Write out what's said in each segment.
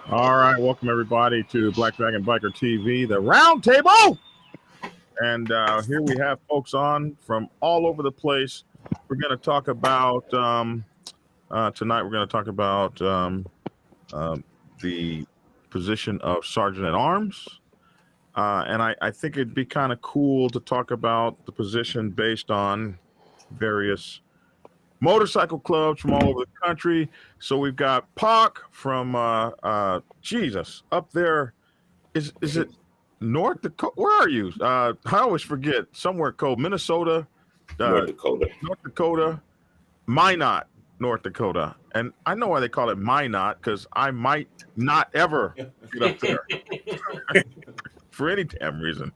All right, welcome everybody to Black Dragon Biker TV, the round table. And here we have folks on from all over the place. We're going to talk about, tonight we're going to talk about the position of Sergeant at Arms. And I think it'd be kind of cool to talk about the position based on various motorcycle clubs from all over the country. So we've got Pac from Jesus up there. Is it North Dakota? Where are you? I always forget. Somewhere cold. Minnesota, North Dakota, Minot, North Dakota. And I know why they call it Minot, because I might not ever get up there for any damn reason.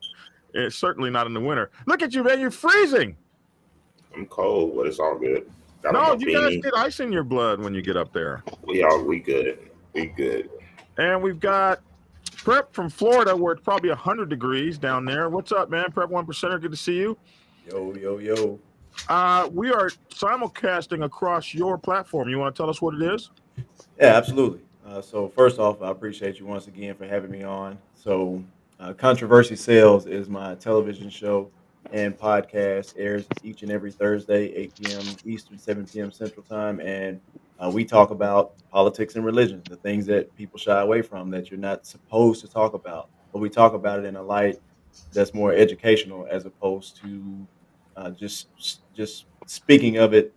It's certainly not in the winter. Look at you, man. You're freezing. I'm cold, but it's all good. No, you guys get ice in your blood when you get up there. We good. We good. And we've got Prep from Florida, where it's probably 100 degrees down there. What's up, man? Prep 1%er, good to see you. Yo. We are simulcasting across your platform. You want to tell us what it is? Yeah, absolutely. So first off, I appreciate you once again for having me on. So Controversy Sales is my television show and podcast, airs each and every Thursday, 8 p.m. Eastern, 7 p.m. Central Time. And we talk about politics and religion, the things that people shy away from that you're not supposed to talk about. But we talk about it in a light that's more educational as opposed to just speaking of it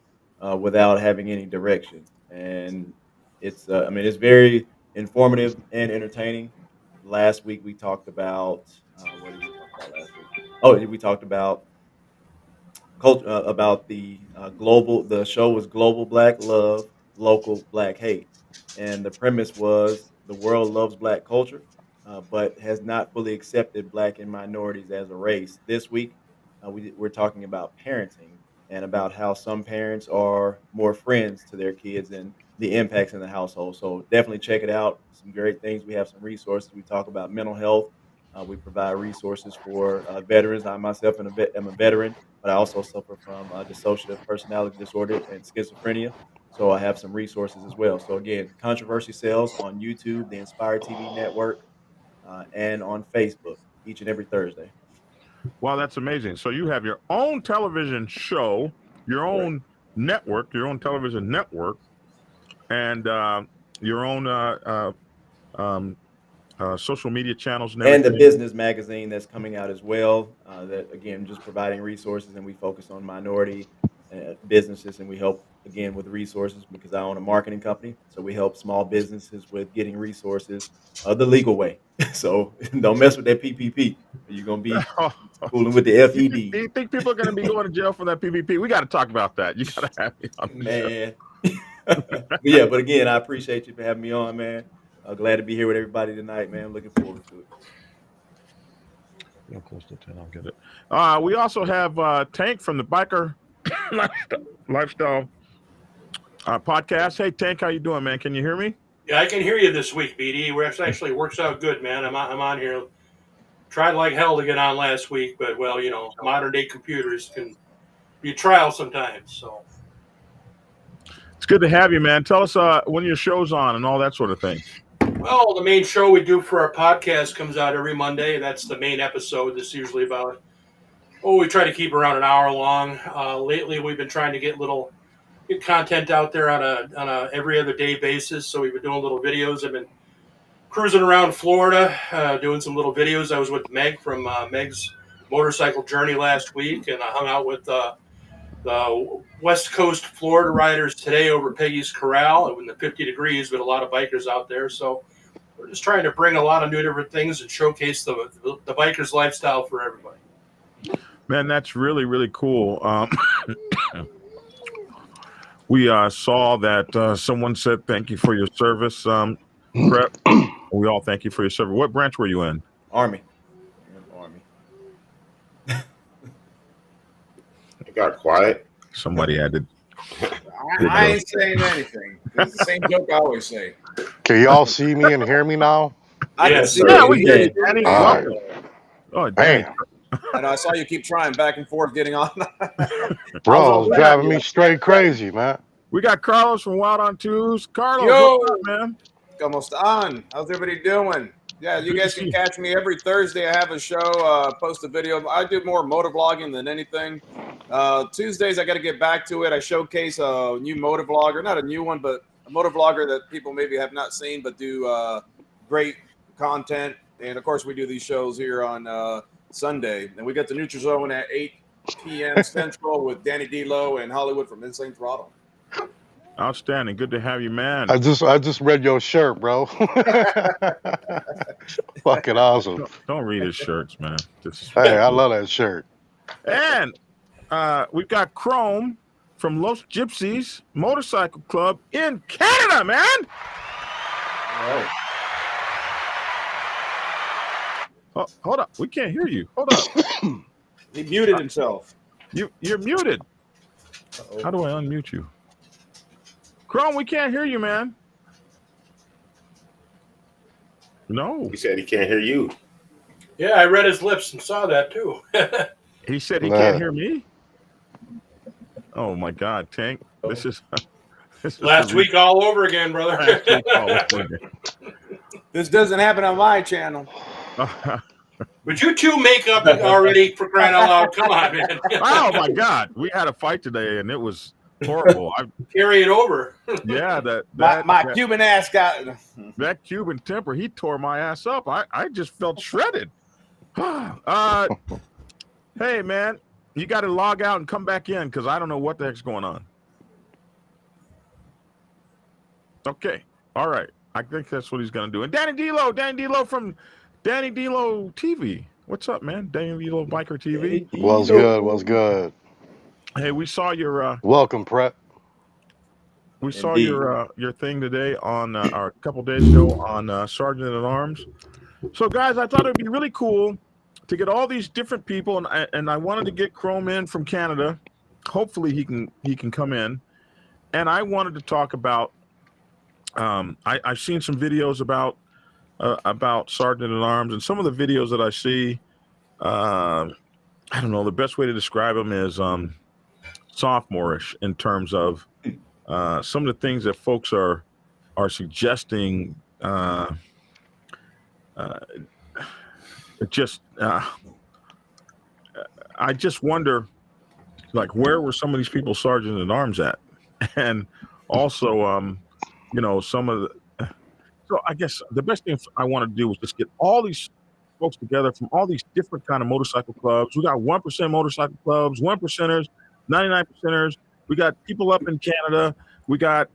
without having any direction. And it's it's very informative and entertaining. Last week we talked about what did we talk about last week? Oh, we talked about culture, about the global. The show was Global Black Love, Local Black Hate, and the premise was the world loves Black culture, but has not fully accepted Black and minorities as a race. This week, we're talking about parenting and about how some parents are more friends to their kids and the impacts in the household. So definitely check it out. Some great things. We have some resources. We talk about mental health. We provide resources for veterans. I myself am a veteran, but I also suffer from dissociative personality disorder and schizophrenia. So I have some resources as well. So again, Controversy Sales on YouTube, the Inspire TV network, and on Facebook each and every Thursday. Wow, that's amazing. So you have your own television show, your own network, your own television network, and your own social media channels and the business magazine that's coming out as well. That again, just providing resources, and we focus on minority businesses, and we help again with resources because I own a marketing company, so we help small businesses with getting resources the legal way. So don't mess with that PPP. You're gonna be fooling with the FED. Do you think people are going to be going to jail for that PPP? We got to talk about that. You got to have me on the show. Yeah, but again, I appreciate you for having me on, man. Glad to be here with everybody tonight, man. Looking forward to it. Real close to 10, I'll get it. We also have Tank from the Biker Lifestyle podcast. Hey, Tank, how you doing, man? Can you hear me? Yeah, I can hear you this week, BD. It actually works out good, man. I'm on here. Tried like hell to get on last week, but, well, you know, modern-day computers can be a trial sometimes, so. It's good to have you, man. Tell us when your show's on and all that sort of thing. Well, the main show we do for our podcast comes out every Monday. That's the main episode. This is usually about, we try to keep around an hour long. Lately, we've been trying to get content out there on a every other day basis. So we've been doing little videos. I've been cruising around Florida, doing some little videos. I was with Meg from Meg's motorcycle journey last week, and I hung out with the West Coast Florida riders today over Peggy's Corral in the 50 degrees, but a lot of bikers out there. So we're just trying to bring a lot of new different things and showcase the biker's lifestyle for everybody. Man, that's really, really cool. We saw that someone said thank you for your service, Prep. We all thank you for your service. What branch were you in? Army. It got quiet. Somebody added. I ain't saying anything. It's the same joke I always say. Can y'all see me and hear me now? I can Yes, see sir. Yeah, you. we Yeah. did. Danny. All right. Welcome. Oh, Danny. Bam. And I saw you keep trying back and forth getting on. Bro, it's driving me straight crazy, man. We got Carlos from Wild on Twos. Carlos, Yo. what's up, man? ¿Cómo están? How's everybody doing? Yeah, you Good guys to can see catch me every Thursday. I have a show, post a video. I do more motovlogging than anything. Tuesdays, I got to get back to it. I showcase a new motovlogger, not a new one, but a motovlogger that people maybe have not seen, but do great content. And of course, we do these shows here on Sunday. And we got the Neutral Zone at 8 p.m. Central with Danny D-Lo and Hollywood from Insane Throttle. Outstanding. Good to have you, man. I just read your shirt, bro. Fucking awesome. Don't read his shirts, man. Hey, I love that shirt. And we've got Chrome from Los Gypsies Motorcycle Club in Canada, man. All right. Oh, hold up. We can't hear you. Hold up. He muted himself. You're muted. Uh-oh. How do I unmute you? Chrome, we can't hear you, man. No. He said he can't hear you. Yeah, I read his lips and saw that too. He said he Nah. can't hear me? Oh, my God, Tank. This is Last week all over again, brother. Last week all over again. This doesn't happen on my channel. But you two make up already, for crying out loud. Come on, man. Oh, my God. We had a fight today, and it was horrible. Carry it over. Yeah, My Cuban ass got. that Cuban temper, he tore my ass up. I just felt shredded. Hey, man, you got to log out and come back in because I don't know what the heck's going on. Okay. All right. I think that's what he's going to do. And Danny D-Lo from Danny D-Lo TV. What's up, man? Danny D-Lo Biker TV. What's good? Hey, we saw your Welcome, Prep. we saw Indeed. your thing today on our couple days ago on Sergeant at Arms. So, guys, I thought it'd be really cool to get all these different people, and I wanted to get Chrome in from Canada. Hopefully, he can come in, and I wanted to talk about. I've seen some videos about Sergeant at Arms, and some of the videos that I see, I don't know. The best way to describe them is sophomorish in terms of some of the things that folks are suggesting. I just wonder, like, where were some of these people sergeant at arms at, and also, some of the. So I guess the best thing I want to do is just get all these folks together from all these different kind of motorcycle clubs. We got 1% motorcycle clubs, 1%ers, 99%ers. We got people up in Canada. We got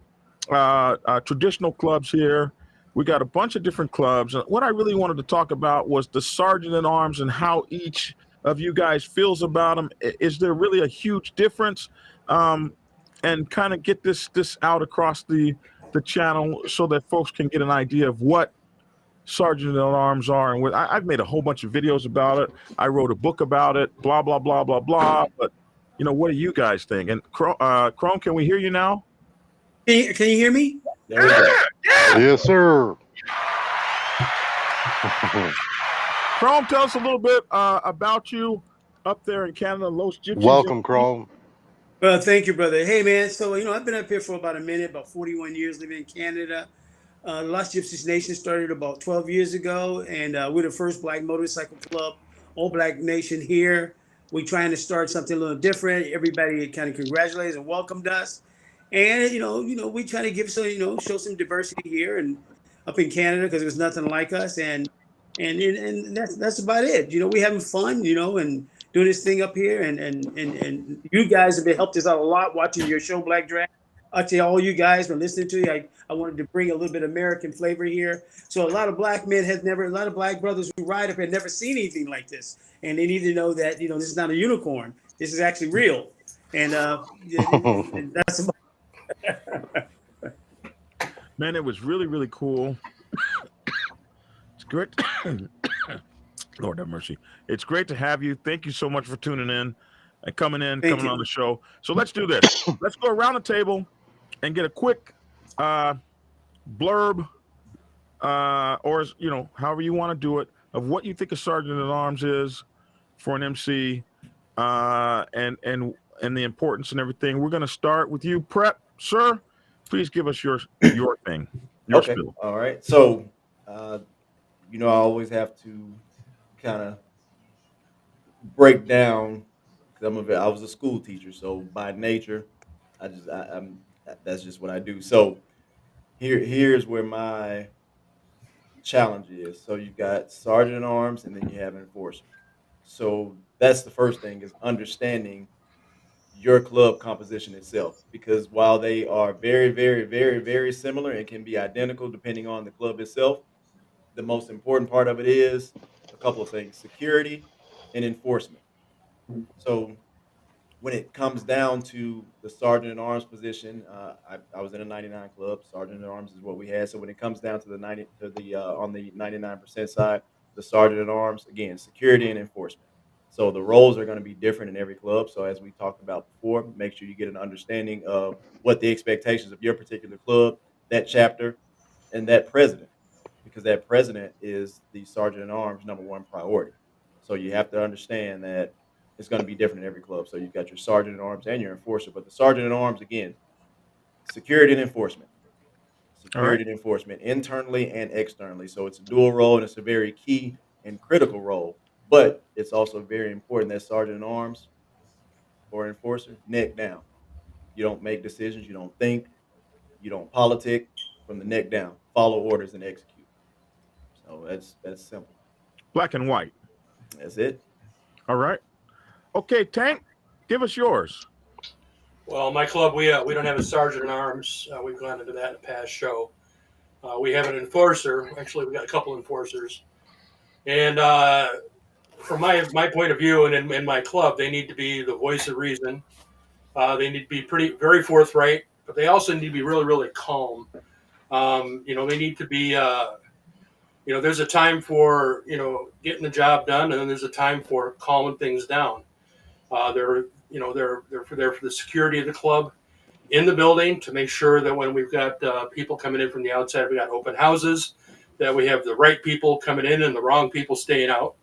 traditional clubs here. We got a bunch of different clubs. And what I really wanted to talk about was the sergeant at arms and how each of you guys feels about them. Is there really a huge difference? And kind of get this out across the channel so that folks can get an idea of what sergeant at arms are. And I've made a whole bunch of videos about it. I wrote a book about it, blah, blah, blah, blah, blah. But, what do you guys think? And Chrome, can we hear you now? Can you hear me? There we go. Yes, sir. Chrome, tell us a little bit about you up there in Canada, Los Gypsies. Welcome, Chrome. Well, thank you, brother. Hey, man. So, I've been up here for about a minute, about 41 years living in Canada. Los Gypsies Nation started about 12 years ago, and we're the first black motorcycle club, all black nation here. We're trying to start something a little different. Everybody kind of congratulated and welcomed us. And, we try to give some, show some diversity here. And up in Canada because there was nothing like us, and that's about it. You know, we having fun, you know, and doing this thing up here, and you guys have been helped us out a lot watching your show, Black Dragon. Actually, all you guys been listening to you. I wanted to bring a little bit of American flavor here. So a lot of black men a lot of black brothers who ride up had never seen anything like this, and they need to know that, you know, this is not a unicorn. This is actually real, and and that's about. Man, it was really, really cool. It's great. Lord have mercy. It's great to have you. Thank you so much for tuning in and coming Thank on you. the show. So let's do this. Let's go around the table and get a quick blurb, or, you know, however you want to do it, of what you think a sergeant at arms is for an MC, and the importance and everything. We're going to start with you, Prep, sir. Please give us your thing, your Okay. spiel. All right. So, you know, I always have to kind of break down, because I was a school teacher, so by nature, I'm that's just what I do. So here's where my challenge is. So you've got sergeant at arms, and then you have enforcer. So that's the first thing, is understanding your club composition itself, because while they are very, very, very, very similar and can be identical depending on the club itself, the most important part of it is a couple of things: security and enforcement. So when it comes down to the sergeant at arms position, I was in a 99 club. Sergeant at arms is what we had. So when it comes down to the 90, to the on the 99% side, the sergeant at arms, again, security and enforcement. So the roles are going to be different in every club. So as we talked about before, make sure you get an understanding of what the expectations of your particular club, that chapter, and that president, because that president is the sergeant at arms' number one priority. So you have to understand that it's going to be different in every club. So you've got your sergeant at arms and your enforcer, but the sergeant at arms, again, security and enforcement, All right. internally and externally. So it's a dual role, and it's a very key and critical role. But it's also very important that sergeant at arms or enforcer, neck down. You don't make decisions, you don't think, you don't politic. From the neck down, follow orders and execute. So that's simple. Black and white. That's it. All right. Okay, Tank, give us yours. Well, my club, we don't have a sergeant at arms. We've gone into that in a past show. We have an enforcer. Actually, we got a couple enforcers. And from my point of view, and in my club, they need to be the voice of reason. They need to be very forthright, but they also need to be really, really calm. You know, they need to be, you know, there's a time for, you know, getting the job done, and then there's a time for calming things down. They're for the security of the club in the building, to make sure that when we've got people coming in from the outside, we got open houses, that we have the right people coming in and the wrong people staying out.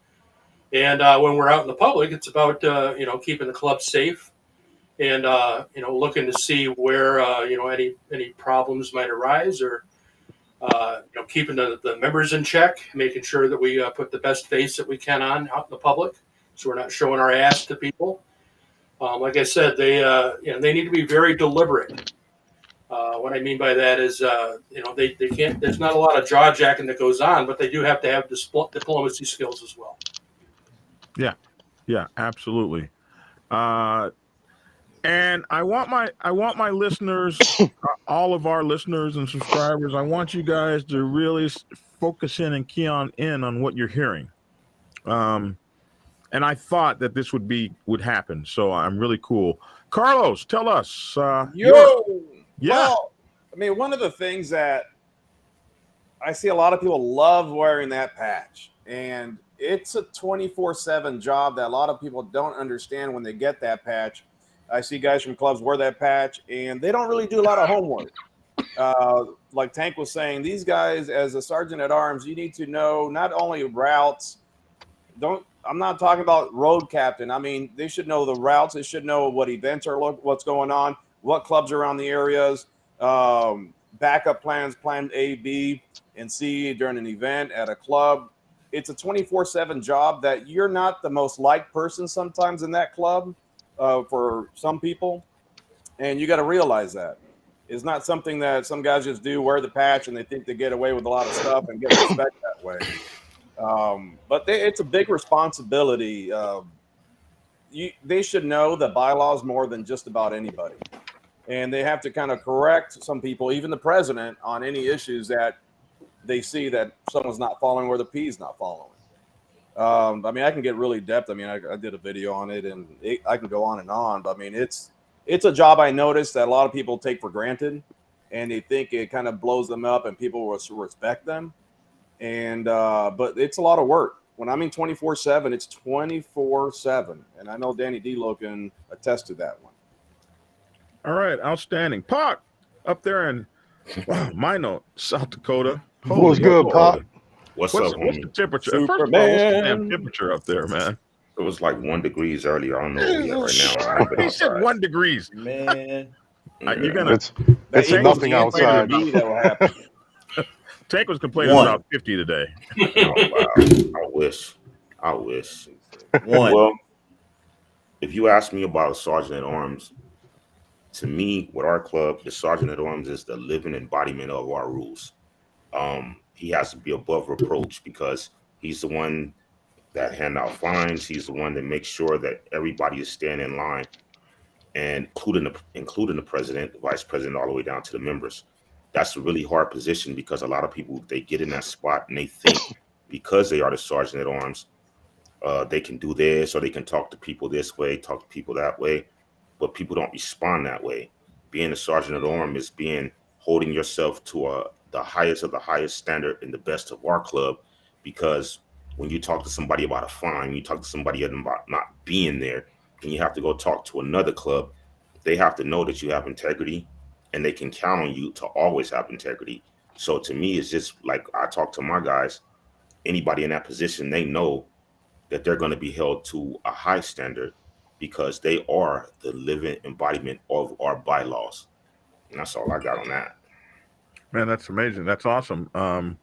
And when we're out in the public, it's about you know, keeping the club safe, and you know, looking to see where you know, any problems might arise, or you know, keeping the members in check, making sure that we put the best face that we can on out in the public, so we're not showing our ass to people. Like I said, they you know, they need to be very deliberate. What I mean by that is, you know, they can't. There's not a lot of jaw jacking that goes on, but they do have to have diplomacy skills as well. Yeah, absolutely. And I want my listeners, all of our listeners and subscribers, I want you guys to really focus in and key in on what you're hearing. And I thought that this would happen, so I'm really cool. Carlos, tell us. Yeah. Well, I mean, one of the things that I see a lot of people love wearing that patch, and it's a 24/7 job that a lot of people don't understand when they get that patch. I see guys from clubs wear that patch, and they don't really do a lot of homework. Like Tank was saying, these guys, as a sergeant at arms, you need to know not only routes. I'm not talking about road captain. I mean, they should know the routes. They should know what events are, what's going on, what clubs are around the areas, backup plans, plan A, B, and C during an event at a club. It's a 24/7 job that you're not the most liked person sometimes in that club for some people, and you got to realize that. is not something that some guys just do, wear the patch, and they think they get away with a lot of stuff and get respect that way. But it's a big responsibility. They should know that bylaws more than just about anybody. And they have to kind of correct some people, even the president, on any issues that they see that someone's not following or the P's not following. I mean, I can get really depth. I mean, I did a video on it, and I can go on and on. But I mean, it's a job I noticed that a lot of people take for granted, and they think it kind of blows them up, and people will respect them. And but it's a lot of work. When I mean 24/7, it's 24/7, and I know Danny D'Lo can attest to that one. All right, outstanding. Park up there in Minot, South Dakota. What's good, Pop? What's What's up, the homie? temperature? First of all, what's the Superman. damn temperature up there, man? It was like 1 degree earlier. I don't know where we at right now. I've been He said outside. 1 degrees. Man, You're gonna. It's Tank nothing was outside. That will happen. Tank was complaining One. about 50 today. Oh, wow. I wish. one. Well, if you ask me about a sergeant at arms, to me, with our club, the sergeant at arms is the living embodiment of our rules. He has to be above reproach because he's the one that hand out fines. He's the one that makes sure that everybody is staying in line, and including the president, the vice president, all the way down to the members. That's a really hard position because a lot of people, they get in that spot and they think because they are the sergeant at arms, they can do this, or they can talk to people this way, talk to people that way, but people don't respond that way. Being a sergeant at arms is holding yourself to the highest of the highest standard and the best of our club, because when you talk to somebody about a fine, you talk to somebody about not being there, and you have to go talk to another club, they have to know that you have integrity, and they can count on you to always have integrity. So to me, it's just like I talk to my guys, anybody in that position, they know that they're going to be held to a high standard because they are the living embodiment of our bylaws. And that's all I got on that. Man, that's amazing. That's awesome. And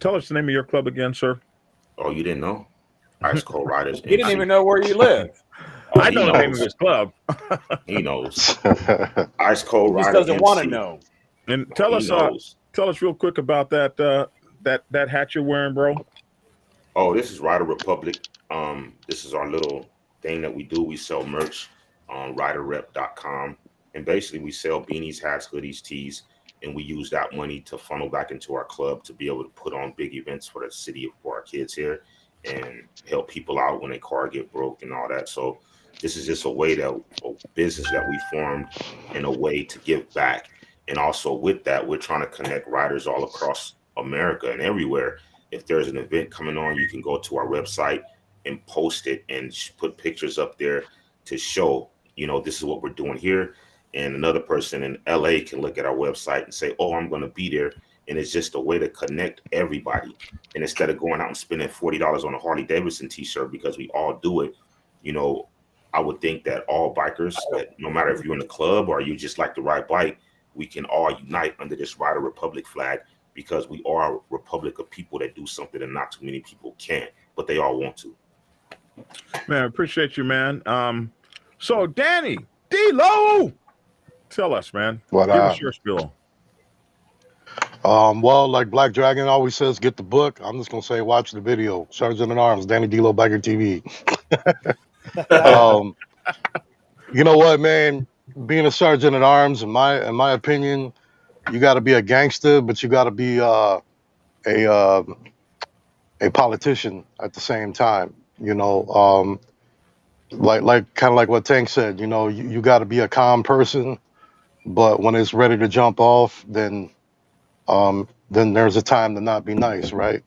tell us the name of your club again, sir. Oh, you didn't know? Ice Cold Riders. He didn't even know where you live. Oh, I know the name of his club. He knows. Ice Cold He just Riders. doesn't want to know. And tell us real quick about that hat you're wearing, bro. Oh, this is Rider Republic. This is our little thing that we do. We sell merch on riderrep.com. And basically we sell beanies, hats, hoodies, tees, and we use that money to funnel back into our club to be able to put on big events for the city, for our kids here, and help people out when their car get broke and all that. So this is just a business that we formed in a way to give back. And also with that, we're trying to connect riders all across America and everywhere. If there's an event coming on, you can go to our website and post it and put pictures up there to show, this is what we're doing here. And another person in LA can look at our website and say, oh, I'm going to be there. And it's just a way to connect everybody. And instead of going out and spending $40 on a Harley Davidson t-shirt, because we all do it, I would think that all bikers, that no matter if you're in the club or you just like to ride bike, we can all unite under this Rider Republic flag, because we are a republic of people that do something that not too many people can, but they all want to. Man, I appreciate you, man. So Danny D'Lo, tell us, man. What Give us your spiel. Well, like Black Dragon always says, get the book. I'm just gonna say watch the video. Sergeant at Arms, Danny D'Lo Biker TV. You know what, man? Being a sergeant at arms, in my opinion, you got to be a gangster, but you got to be a politician at the same time. Like kind of like what Tank said. You got to be a calm person, but when it's ready to jump off, then there's a time to not be nice, right?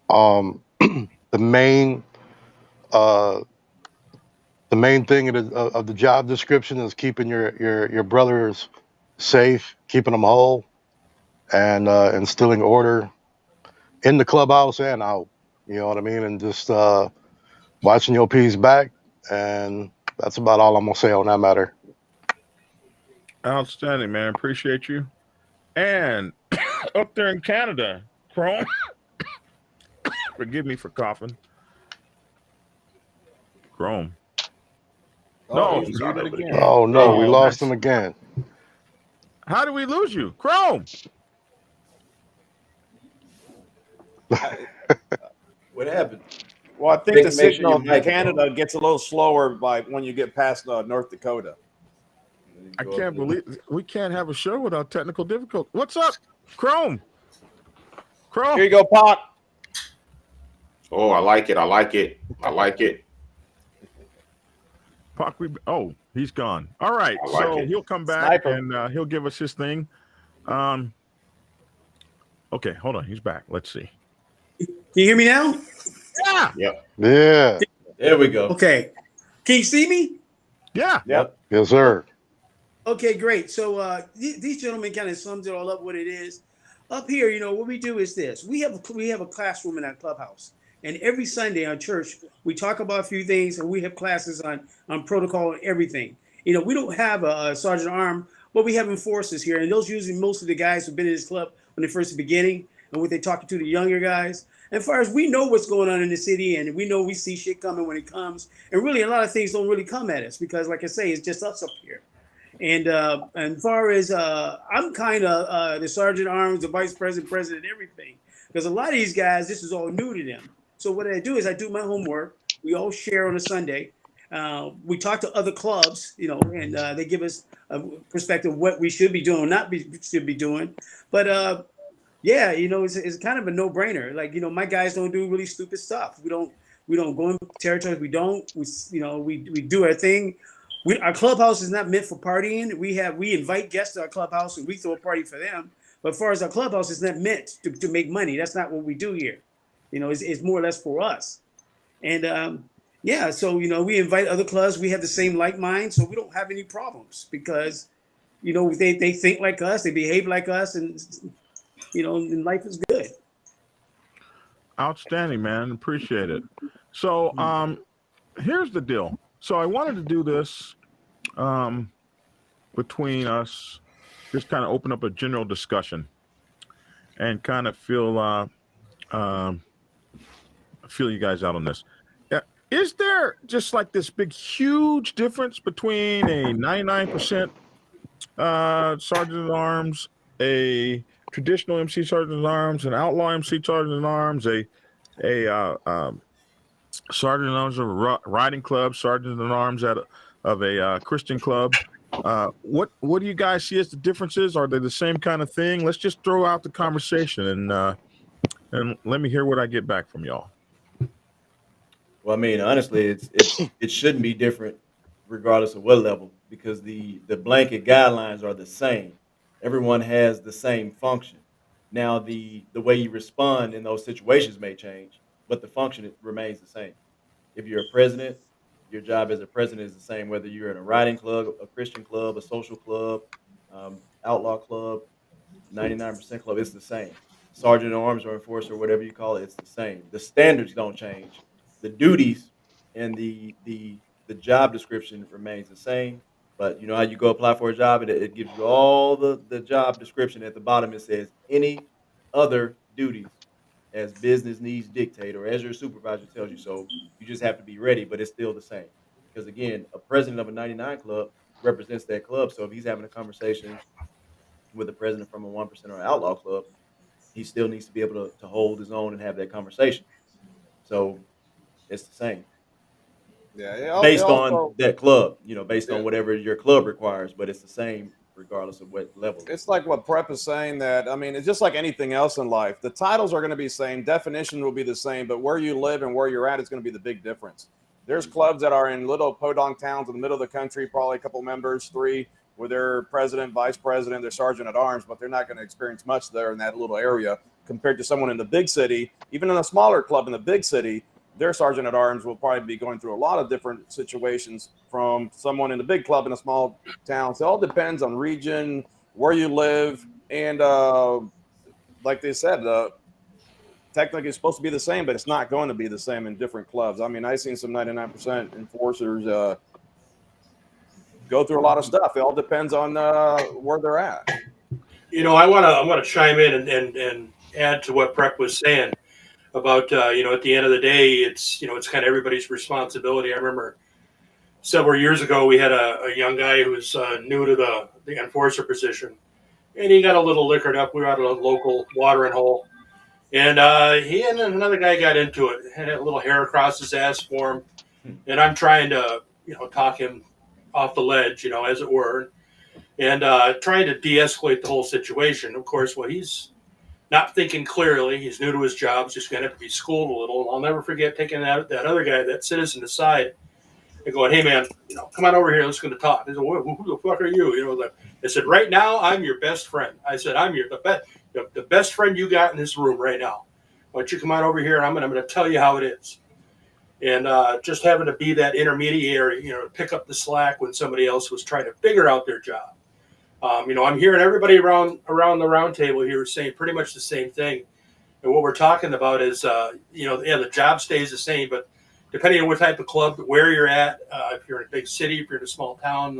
The main thing of the job description is keeping your brothers safe, keeping them whole, and instilling order in the clubhouse and out. You know what I mean? And just watching your P's back, and that's about all I'm gonna say on that matter. Outstanding, man. Appreciate you. And up there in Canada, Chrome. Forgive me for coughing. Chrome. Oh, No, he's doing it again. Oh no, we Oh, lost nice. him again. How do we lose you? Chrome. What happened? Well, I think Make the sure your signal in mic is Canada on. gets a little slower by when you get past North Dakota. I can't believe we can't have a show without technical difficulty. What's up, Chrome? Chrome. Here you go, Pac. Oh, I like it. I like it. I like it. Oh, he's gone. All right, I like so it. he'll come back Sniper. and he'll give us his thing. Okay, hold on. He's back. Let's see. Can you hear me now? Yeah. Yep. Yeah. There we go. Okay. Can you see me? Yeah. Yep. Yes, sir. Okay, great. So these gentlemen kind of sums it all up what it is. Up here, you know, what we do is this. We have a classroom in our clubhouse. And every Sunday on church, we talk about a few things and we have classes on protocol and everything. You know, we don't have a sergeant at arm, but we have enforcers here. And those usually most of the guys who've been in this club when they first beginning and when they talking to the younger guys. And as far as we know what's going on in the city and we know we see shit coming when it comes. And really a lot of things don't really come at us because like I say, it's just us up here. And as far as I'm kind of the sergeant at arms, the vice president, president, everything. Because a lot of these guys, this is all new to them. So what I do is I do my homework. We all share on a Sunday. We talk to other clubs, you know, and they give us a perspective of what we should be doing, should be doing. But yeah, you know, it's kind of a no-brainer. Like, you know, my guys don't do really stupid stuff. We don't go in territories. We do our thing. Our clubhouse is not meant for partying. We invite guests to our clubhouse and we throw a party for them. But as far as our clubhouse, it's not meant to make money. That's not what we do here. You know, it's more or less for us. And yeah, so, you know, we invite other clubs. We have the same like mind, so we don't have any problems because, you know, they think like us, they behave like us, and, you know, and life is good. Outstanding, man. Appreciate it. So here's the deal. So I wanted to do this between us, just kind of open up a general discussion and kind of feel you guys out on this. Is there just like this big, huge difference between a 99% sergeant at arms, a traditional MC sergeant at arms, an outlaw MC sergeant at arms, a sergeant at arms of a riding club, sergeant at arms of a Christian club? What do you guys see as the differences? Are they the same kind of thing? Let's just throw out the conversation and let me hear what I get back from y'all. Well, I mean, honestly, it shouldn't be different regardless of what level because the blanket guidelines are the same. Everyone has the same function. Now, the way you respond in those situations may change, but the function remains the same. If you're a president, your job as a president is the same, whether you're in a riding club, a Christian club, a social club, outlaw club, 99% club, it's the same. Sergeant at arms or enforcer, whatever you call it, it's the same. The standards don't change. The duties and the job description remains the same. But you know how you go apply for a job and it gives you all the job description at the bottom. It says any other duties as business needs dictate or as your supervisor tells you. So you just have to be ready, but it's still the same. Because again, a president of a 99 club represents that club. So if he's having a conversation with a president from a 1% or an outlaw club, he still needs to be able to hold his own and have that conversation. So it's the same. Yeah. Based on that club, you know, based on whatever your club requires, but it's the same regardless of what level. It's like what Prep is saying that, I mean, it's just like anything else in life. The titles are going to be the same. Definition will be the same, but where you live and where you're at is going to be the big difference. There's clubs that are in little podunk towns in the middle of the country, probably a couple members, 3, where they're president, vice president, they're sergeant at arms, but they're not going to experience much there in that little area compared to someone in the big city. Even in a smaller club in the big city, their sergeant at arms will probably be going through a lot of different situations from someone in the big club in a small town. So it all depends on region, where you live, and like they said, technically it's supposed to be the same, but it's not going to be the same in different clubs. I mean, I've seen some 99% enforcers go through a lot of stuff. It all depends on where they're at. You know, I want to chime in and add to what Prep was saying about you know, at the end of the day, it's, you know, it's kind of everybody's responsibility. I remember several years ago we had a young guy who was new to the enforcer position, and he got a little liquored up. We were at a local watering hole, and he and another guy got into it. Had a little hair across his ass for him, and I'm trying to, talk him off the ledge, as it were, and trying to de-escalate the whole situation. Of course, well, he's not thinking clearly. He's new to his job. He's just going to have to be schooled a little. And I'll never forget taking that other guy, that citizen, aside and going, "Hey, man, come on over here. Let's go to talk." He said, "Who the fuck are you?" I said, "Right now, I'm your best friend." I said, "I'm the best friend you got in this room right now. Why don't you come on over here, and I'm going to tell you how it is." And just having to be that intermediary, to pick up the slack when somebody else was trying to figure out their job. I'm hearing everybody around the round table here saying pretty much the same thing. And what we're talking about is, the job stays the same, but depending on what type of club, where you're at, if you're in a big city, if you're in a small town,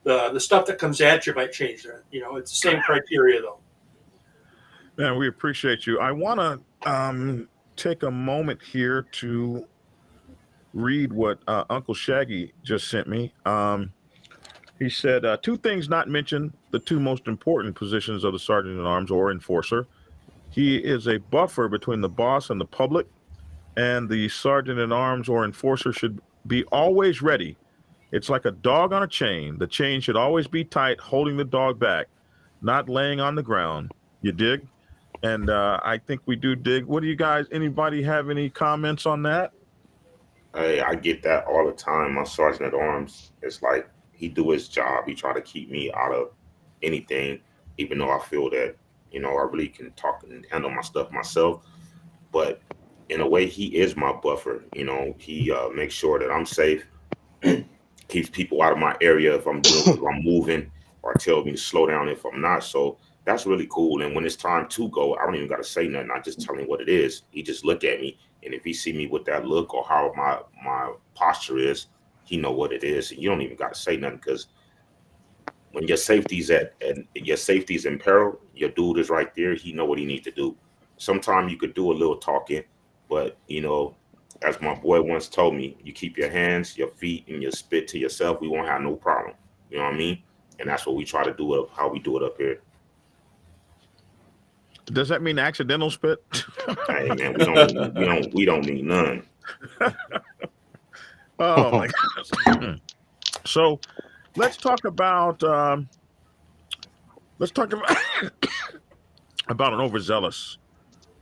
the stuff that comes at you might change. It's the same criteria, though. Man, we appreciate you. I want to take a moment here to read what Uncle Shaggy just sent me. He said, 2 things not mentioned, the 2 most important positions of the sergeant at arms or enforcer. He is a buffer between the boss and the public, and the sergeant at arms or enforcer should be always ready. It's like a dog on a chain. The chain should always be tight, holding the dog back, not laying on the ground. You dig? And I think we do dig. What do you guys, anybody have any comments on that? Hey, I get that all the time. My sergeant at arms, it's like he do his job. He try to keep me out of anything, even though I feel that, I really can talk and handle my stuff myself. But in a way, he is my buffer. He makes sure that I'm safe, keeps people out of my area if I'm moving, or tells me to slow down if I'm not. So that's really cool. And when it's time to go, I don't even got to say nothing. I just tell him what it is. He just look at me. And if he see me with that look or how my posture is, he know what it is. And you don't even got to say nothing, because when your safety's in peril, your dude is right there. He know what he needs to do. Sometimes you could do a little talking, but as my boy once told me, you keep your hands, your feet, and your spit to yourself, we won't have no problem. You know what I mean? And that's what we try to do how we do it up here. Does that mean accidental spit? Hey man, we don't need none. Oh my goodness. So let's talk about about an overzealous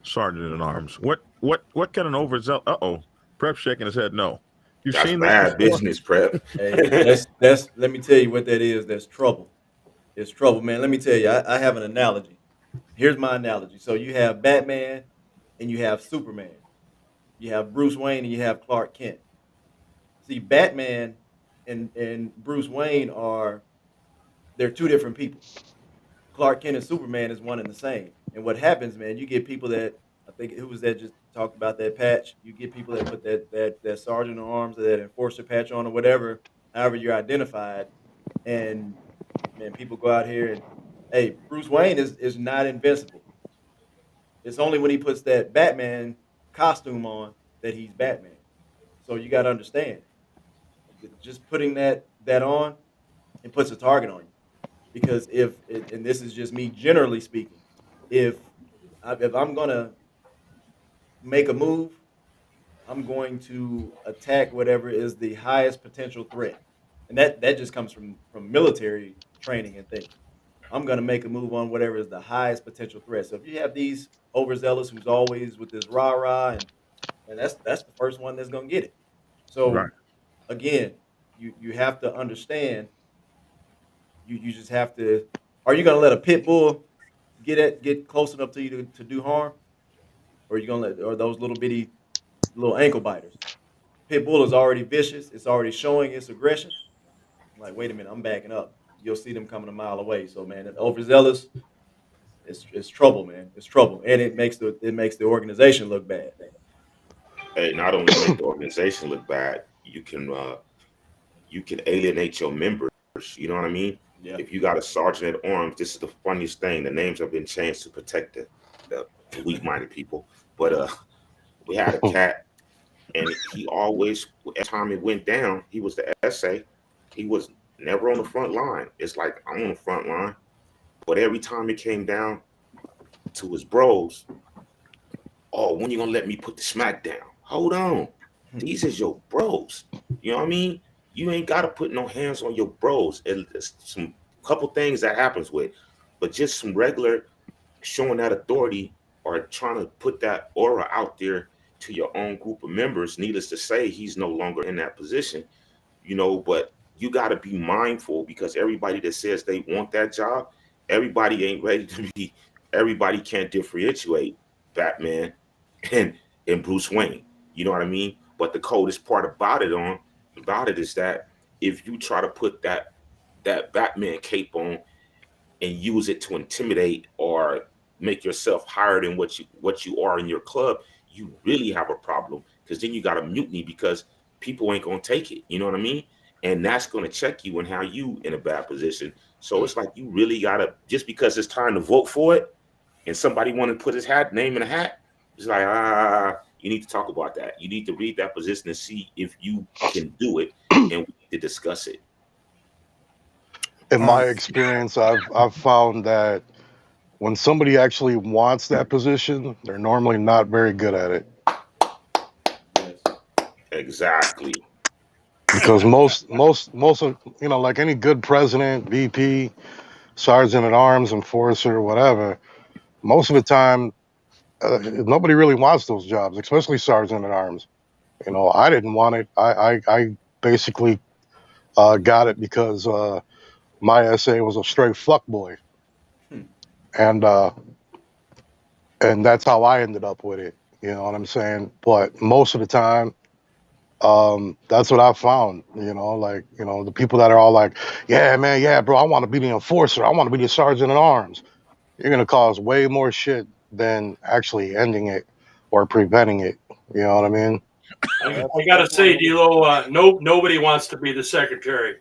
sergeant at arms. What can an overzealous? Prep shaking his head. No, you've That's seen bad this business, Prep. Hey, that's let me tell you what that is. That's trouble. It's trouble, man. Let me tell you, I have an analogy. Here's my analogy. So you have Batman and you have Superman. You have Bruce Wayne and you have Clark Kent. See, Batman and Bruce Wayne they're 2 different people. Clark Kent and Superman is one and the same. And what happens, man, you get people that, I think, who was that just talked about that patch? You get people that put that sergeant at arms or that enforcer patch on or whatever, however you're identified. And man, people go out here and, hey, Bruce Wayne is not invincible. It's only when he puts that Batman costume on that he's Batman. So you got to understand, just putting that on, it puts a target on you. Because and this is just me generally speaking, if I'm gonna make a move, I'm going to attack whatever is the highest potential threat, and that just comes from military training and thinking. I'm gonna make a move on whatever is the highest potential threat. So if you have these overzealous who's always with this rah rah, and that's the first one that's gonna get it. right? So again, you have to understand. You just have to. Are you gonna let a pit bull get close enough to you to do harm, or are you gonna let or those little bitty little ankle biters? Pit bull is already vicious. It's already showing its aggression. I'm like, wait a minute, I'm backing up. You'll see them coming a mile away. So man, if overzealous, it's trouble, man. It's trouble, and it makes the organization look bad. Hey, not only make the organization look bad, you can alienate your members. You know what I mean? Yeah. If you got a sergeant at arms, this is the funniest thing. The names have been changed to protect the weak-minded people. But we had a cat, and he always, every time it went down, he was the SA. He was never on the front line. It's like, I'm on the front line. But every time it came down to his bros, oh, when you gonna let me put the smack down? Hold on. These is your bros. You know what I mean? You ain't gotta put no hands on your bros. It's some couple things that happens with, but just some regular showing that authority or trying to put that aura out there to your own group of members. Needless to say, he's no longer in that position, you know, but you got to be mindful because everybody that says they want that job, everybody ain't ready to be, everybody can't differentiate Batman and, and Bruce Wayne. You know what I mean? But the coldest part about it is that if you try to put that Batman cape on and use it to intimidate or make yourself higher than what you are in your club, you really have a problem because then you got a mutiny because people ain't gonna take it. You know what I mean? And that's gonna check you and how you in a bad position. So it's like you really gotta, just because it's time to vote for it and somebody want to put his name in a hat, it's like you need to talk about that. You need to read that position and see if you can do it, and we need to discuss it. In my experience, I've found that when somebody actually wants that position, they're normally not very good at it. Yes. Exactly. Because most of, you know, like any good president, VP, sergeant at arms, enforcer, whatever, most of the time nobody really wants those jobs, especially sergeant at arms. You know, I didn't want it. I basically got it because my SA was a straight fuck boy, and that's how I ended up with it. You know what I'm saying? But most of the time, that's what I found. You know, like, you know, the people that are all like, yeah, man, yeah, bro, I want to be the enforcer. I want to be the sergeant at arms. You're gonna cause way more shit than actually ending it or preventing it. You know what I mean? I gotta say, D'Lo, nobody wants to be the secretary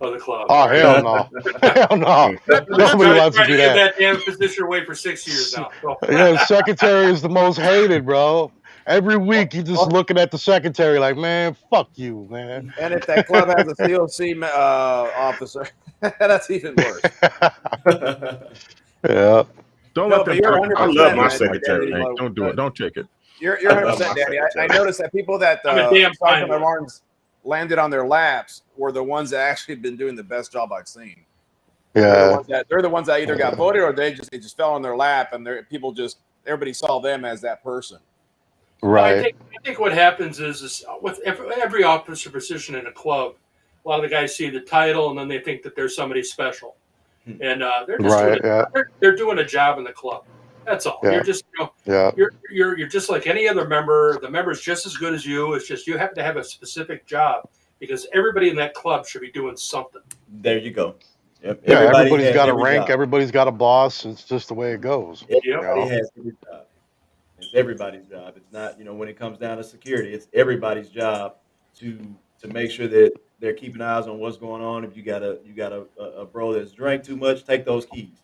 of the club. Oh, All right? hell no. Hell no. Nobody wants to Trying be to give that. that damn position away for 6 years now. So. Yeah, secretary is the most hated, bro. Every week you just looking at the secretary like, man, fuck you, man. And if that club has a COC officer, that's even worse. Yeah. Don't No, let but them you're talk you 100%, I out love of my man. secretary. Hank. Don't do it. Don't take it. You're I love 100%, my Danny. I secretary. noticed that people that I'm a damn sergeant fine at arms landed on their laps were the ones that actually been doing the best job I've seen. Yeah. They're the ones that either got voted or they just fell on their lap, and everybody saw them as that person. Well, I Right. think what happens is with every officer position in a club, a lot of the guys see the title and then they think that there's somebody special, and they're just Right. Yeah. they're doing a job in the club. That's all. Yeah. You're just Yeah. you're just like any other member. The member's just as good as you. It's just you happen to have a specific job because everybody in that club should be doing something. There you go. Yep. Yeah. Everybody Everybody's has got a every rank. job. Everybody's got a boss. It's just the way it goes. You Everybody know? has every job. It's everybody's job. It's not, when it comes down to security, it's everybody's job to make sure that they're keeping eyes on what's going on. If you got a bro that's drank too much, take those keys.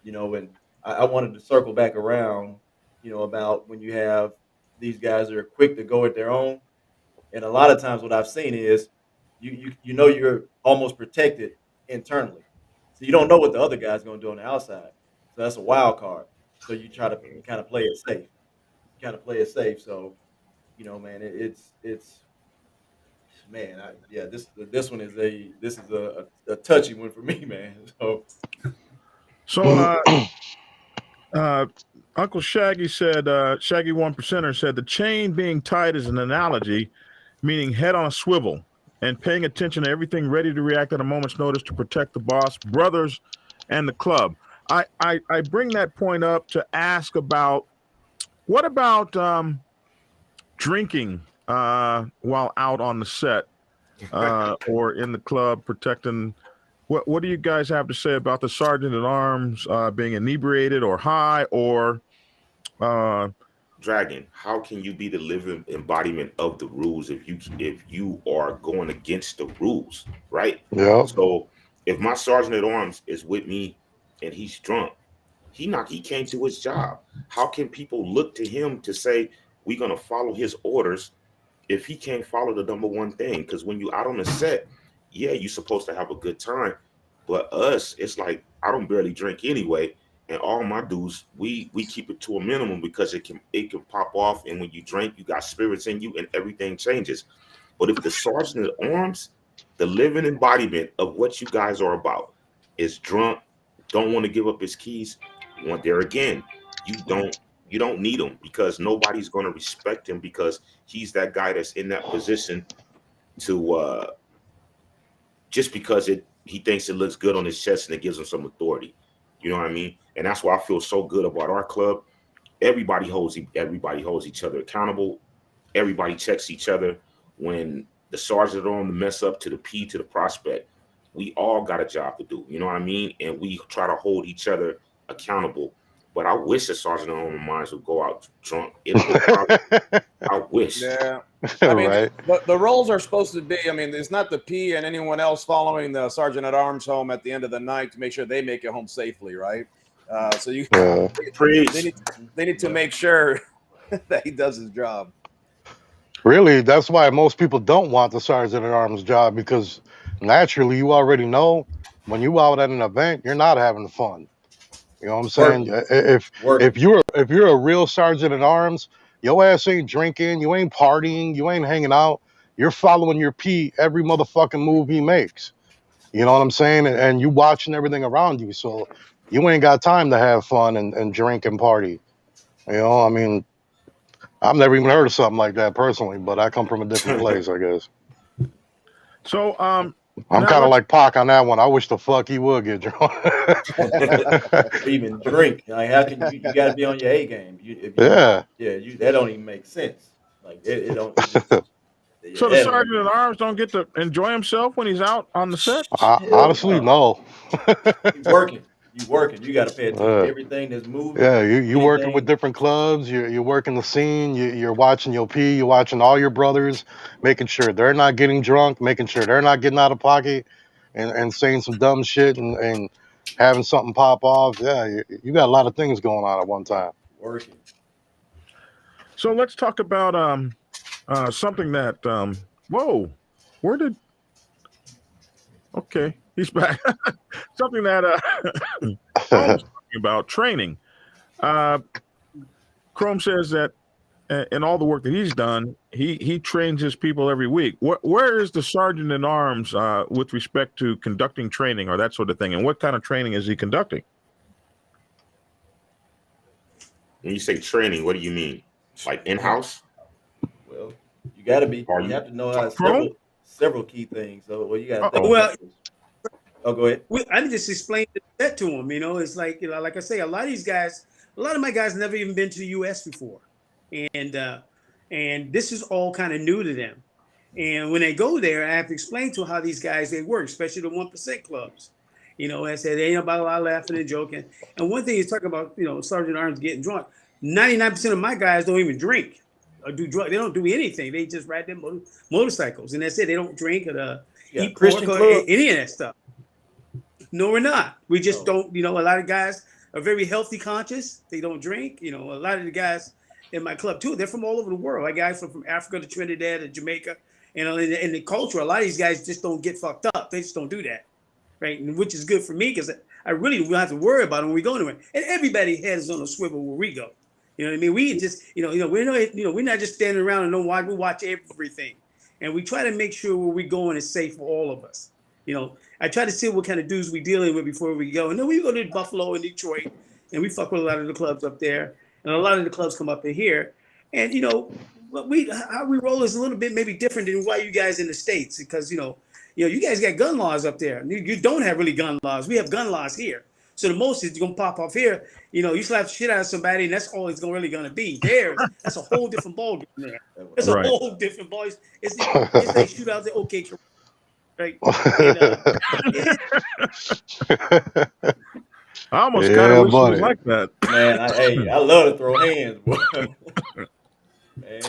And I wanted to circle back around, about when you have these guys that are quick to go at their own. And a lot of times what I've seen is you're almost protected internally. So you don't know what the other guy's gonna do on the outside. So that's a wild card. So you kind of play it safe. So, man, it's man, this one is a touchy one for me, man. So, Uncle Shaggy said, Shaggy 1%er said, the chain being tied is an analogy, meaning head on a swivel and paying attention to everything, ready to react at a moment's notice to protect the boss, brothers, and the club. I bring that point up to ask about, what about drinking while out on the set or in the club protecting? What do you guys have to say about the sergeant at arms being inebriated or high or Dragon, how can you be the living embodiment of the rules if you are going against the rules, right? Yeah. So if my sergeant at arms is with me and he's drunk, he can't do his job. How can people look to him to say we're gonna follow his orders if he can't follow the number one thing? Because when you out on the set, yeah, you're supposed to have a good time, But us, it's like I don't barely drink anyway, and all my dudes, we keep it to a minimum because it can pop off, and when you drink, you got spirits in you, and everything changes. But if the sergeant at arms, the living embodiment of what you guys are about, is drunk, don't want to give up his keys, there again, you don't need him because nobody's going to respect him because he's that guy that's in that position to just because he thinks it looks good on his chest and it gives him some authority. You know what I mean? And that's why I feel so good about our club. Everybody holds each other accountable. Everybody checks each other. When the sergeant on the mess up to the P to the prospect, we all got a job to do. You know what I mean? And we try to hold each other accountable. But I wish the sergeant on the mines would go out drunk. I wish. Yeah. I mean, Right. the roles are supposed to be, I mean, it's not the P and anyone else following the sergeant at arms home at the end of the night to make sure they make it home safely, right? So you they need to make sure that he does his job. Really, that's why most people don't want the sergeant at arms job, because naturally you already know when you out at an event, you're not having fun. You know what I'm saying? If you're a real sergeant at arms, your ass ain't drinking, you ain't partying, you ain't hanging out. You're following your P every motherfucking move he makes. You know what I'm saying? And you watching everything around you, so you ain't got time to have fun and drink and party. You know, I mean, I've never even heard of something like that personally, but I come from a different place, I guess. So I'm kind of like Pac on that one. I wish the fuck he would get drunk. Or even drink. Like, how can you got to be on your A game? Yeah. That don't even make sense. Like, it don't. So the sergeant at arms don't get to enjoy himself when he's out on the set? Honestly, no. He's working. You got to pay attention to everything that's moving. Yeah, you working with different clubs. You're working the scene. You're watching your P. You're watching all your brothers, making sure they're not getting drunk, making sure they're not getting out of pocket, and saying some dumb shit and having something pop off. Yeah, you got a lot of things going on at one time. Working. So let's talk about something that whoa, where did okay, he's back. Something that I was talking about training. Chrome says that in all the work that he's done, he trains his people every week. Where is the sergeant at arms with respect to conducting training or that sort of thing? And what kind of training is he conducting? When you say training, what do you mean? Like in-house? Well, you got to be. You have to know several key things. So, you got to. Well, go ahead. I just explained that to him. You know, it's like, like I say, a lot of my guys never even been to the U.S. before, and this is all kind of new to them. And when they go there, I have to explain to them how these guys they work, especially the 1% clubs. You know, I said they ain't about a lot of laughing and joking. And one thing he's talking about, Sergeant Arms getting drunk. 99% of my guys don't even drink or do drugs. They don't do anything. They just ride their motorcycles, and that's it. They don't drink or eat pork or any of that stuff. No, we're not. We just don't. A lot of guys are very healthy conscious. They don't drink. A lot of the guys in my club too, they're from all over the world. Like guys from Africa to Trinidad to Jamaica. In the culture, a lot of these guys just don't get fucked up. They just don't do that, right? And which is good for me because I really don't have to worry about them when we go anywhere. And everybody heads on a swivel where we go. You know what I mean? We just, we're not just standing around and don't watch. We watch everything, and we try to make sure where we going is safe for all of us. I try to see what kind of dudes we dealing with before we go. And then we go to Buffalo and Detroit, and we fuck with a lot of the clubs up there, and a lot of the clubs come up in here. And how we roll is a little bit maybe different than why you guys in the States, because you guys got gun laws up there. You don't have really gun laws. We have gun laws here. So the most is gonna pop off here. You slap the shit out of somebody, and that's all it's really gonna be. That's a whole different ball game there. It's a whole different ball. It's like shoot out the OK. Right. I almost kind of wish it was like that. Man, I love to throw hands, boy. Man.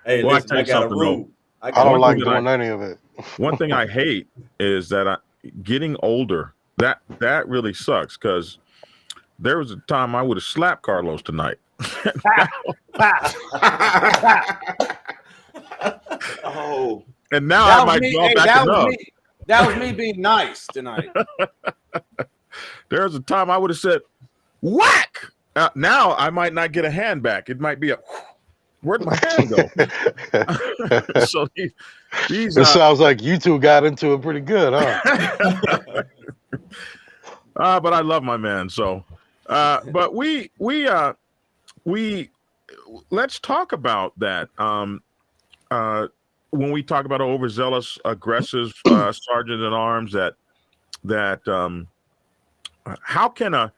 Hey, well, listen, I got a rule. I don't like doing any of it. One thing I hate is that getting older. That really sucks, because there was a time I would have slapped Carlos tonight. Oh. And now I might draw back enough. That was me being nice tonight. There's a time I would have said, whack. Now I might not get a hand back. It might be a, where'd my hand go? So these It sounds like you two got into it pretty good, huh? but I love my man. So, but we let's talk about that. When we talk about an overzealous, aggressive sergeant at arms, how can a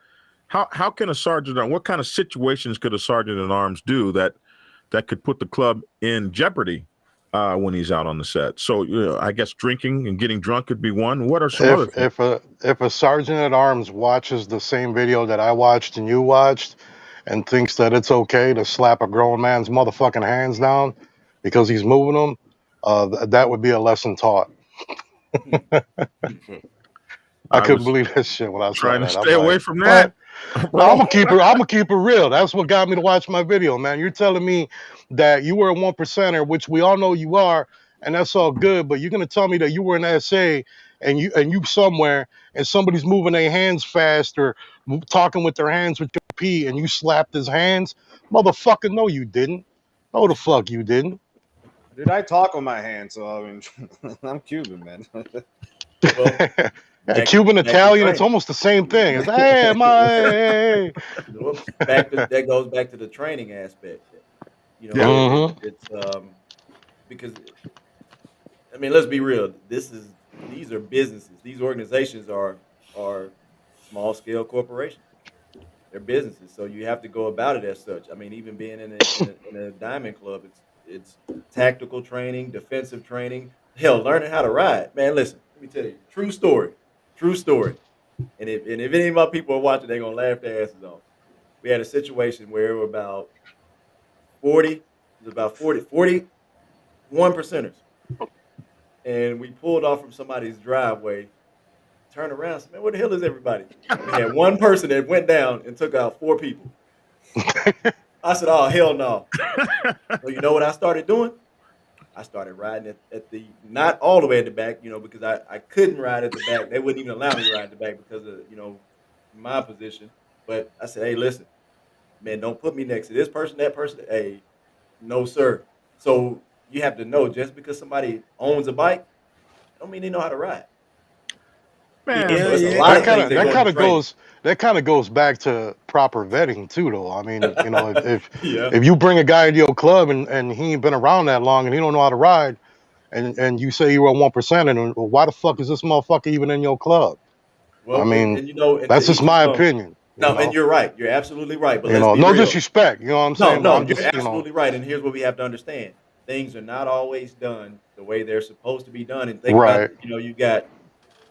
sergeant, what kind of situations could a sergeant at arms do that could put the club in jeopardy when he's out on the set? So I guess drinking and getting drunk could be one. What are some other things? If a sergeant at arms watches the same video that I watched and you watched and thinks that it's okay to slap a grown man's motherfucking hands down because he's moving them, that would be a lesson taught. I couldn't believe that shit when I saw trying that. to stay away from that. I'm gonna keep it real. That's what got me to watch my video, man. You're telling me that you were a 1%er, which we all know you are, and that's all good. But you're gonna tell me that you were in SA and you somewhere and somebody's moving their hands fast or talking with their hands with your pee and you slapped his hands, motherfucker? No, you didn't. No, the fuck you didn't. Dude, I talk with my hands, so I mean, I'm Cuban, man. Well, Cuban, Italian, it's almost the same thing. It's hey, my. That goes back to the training aspect. You know, Mm-hmm. it's because I mean, let's be real. These are businesses. These organizations are small scale corporations. They're businesses, so you have to go about it as such. I mean, even being in a diamond club, it's tactical training, defensive training, hell, learning how to ride. Man, listen, let me tell you, true story. And if any of my people are watching, they're gonna laugh their asses off. We had a situation where it was about 41 percenters. And we pulled off from somebody's driveway, turned around, and said, man, where the hell is everybody? We had one person that went down and took out 4 people. I said, oh, hell no. So you know what I started doing? I started riding at the, not all the way at the back, because I couldn't ride at the back. They wouldn't even allow me to ride at the back because of, my position. But I said, hey, listen, man, don't put me next to this person, that person. Hey, no, sir. So you have to know, just because somebody owns a bike, don't mean they know how to ride. Man, That kind of goes back to proper vetting too, though. I mean, if you bring a guy into your club and he ain't been around that long and he don't know how to ride, and you say you were a 1%, and why the fuck is this motherfucker even in your club? Well, I mean, that's just my opinion. No, and you're right. You're absolutely right. But no disrespect. You know what I'm saying? No, you're absolutely right. And here's what we have to understand: things are not always done the way they're supposed to be done. And think about it,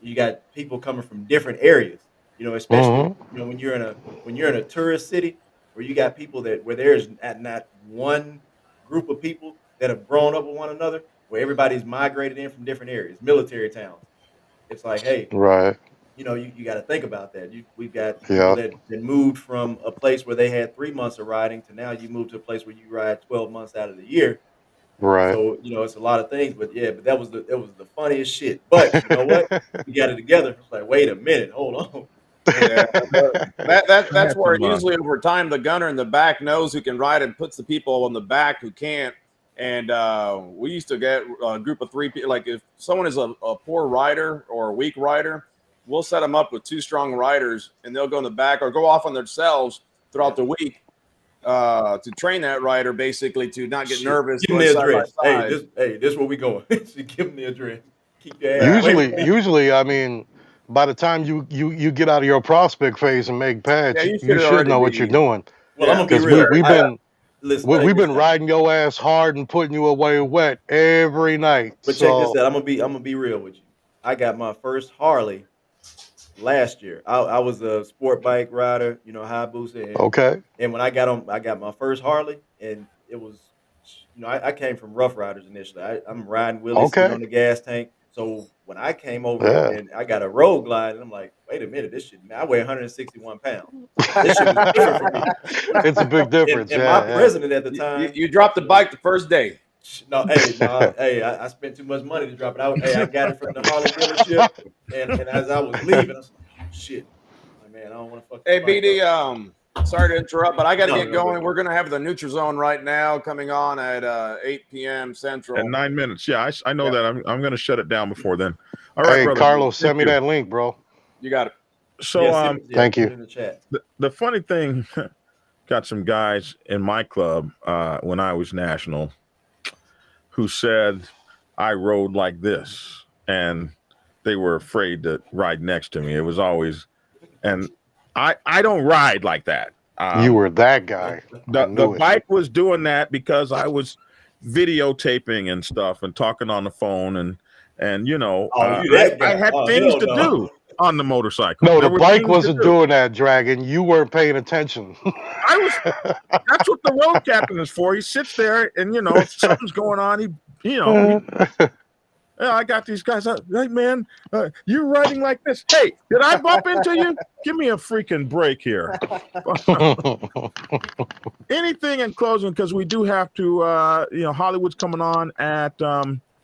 you got people coming from different areas. Especially when you're in a tourist city where you got people where there's not one group of people that have grown up with one another, where everybody's migrated in from different areas, military towns. It's like, hey, right. You got to think about that. We've got people that moved from a place where they had 3 months of riding to now you move to a place where you ride 12 months out of the year. Right. So it's a lot of things, but that was the funniest shit. But you know what? We got it together. It's like, wait a minute, hold on. Yeah, that's where usually over time the gunner in the back knows who can ride and puts the people on the back who can't. And we used to get a group of 3 people. Like if someone is a poor rider or a weak rider, we'll set them up with 2 strong riders, and they'll go in the back or go off on themselves throughout the week to train that rider, basically to not get nervous. Give them the address. Hey, this is where we going. Give them the address. Keep your ass. Usually, I mean, by the time you get out of your prospect phase and make pads, you should know what you're doing. Well, I'm gonna be real. We've been riding your ass hard and putting you away wet every night. But check this out. I'm gonna be real with you. I got my first Harley last year. I was a sport bike rider, Hayabusa. Okay. And when I got my first Harley, and it was, I came from Rough Riders initially. I'm riding wheelies on the gas tank. So when I came over and I got a road glide, and I'm like, wait a minute, this shit, man, I weigh 161 pounds. This shit was different for me. It's a big difference. And my president at the time, you dropped the bike the first day. No, hey, I spent too much money to drop it out. Hey, I got it from the Harley dealership, and as I was leaving, I was like, oh, shit. I'm like, man, I don't want to fuck. Hey, BD, sorry to interrupt, but I got to get going. Good. We're going to have the NutriZone right now coming on at 8 p.m. Central. At 9 minutes. Yeah, I know Yeah. that. I'm going to shut it down before then. All right, Hey, brother. Carlos, send me Thank you. that link, bro. You got it. So, thank you. Put it in the chat. the funny thing, got some guys in my club when I was national who said I rode like this, and they were afraid to ride next to me. It was always, and I don't ride like that. You were that guy. The bike was doing that because I was videotaping and stuff and talking on the phone and you know, you that guy. I had things to do on the motorcycle. No, There the were bike things to wasn't do. doing that, Dragon. You weren't paying attention. That's what the road captain is for. He sits there and, you know, if something's going on, I got these guys. Hey, man, you're riding like this. Hey, did I bump into you? Give me a freaking break here. Anything in closing, because we do have to, Hollywood's coming on at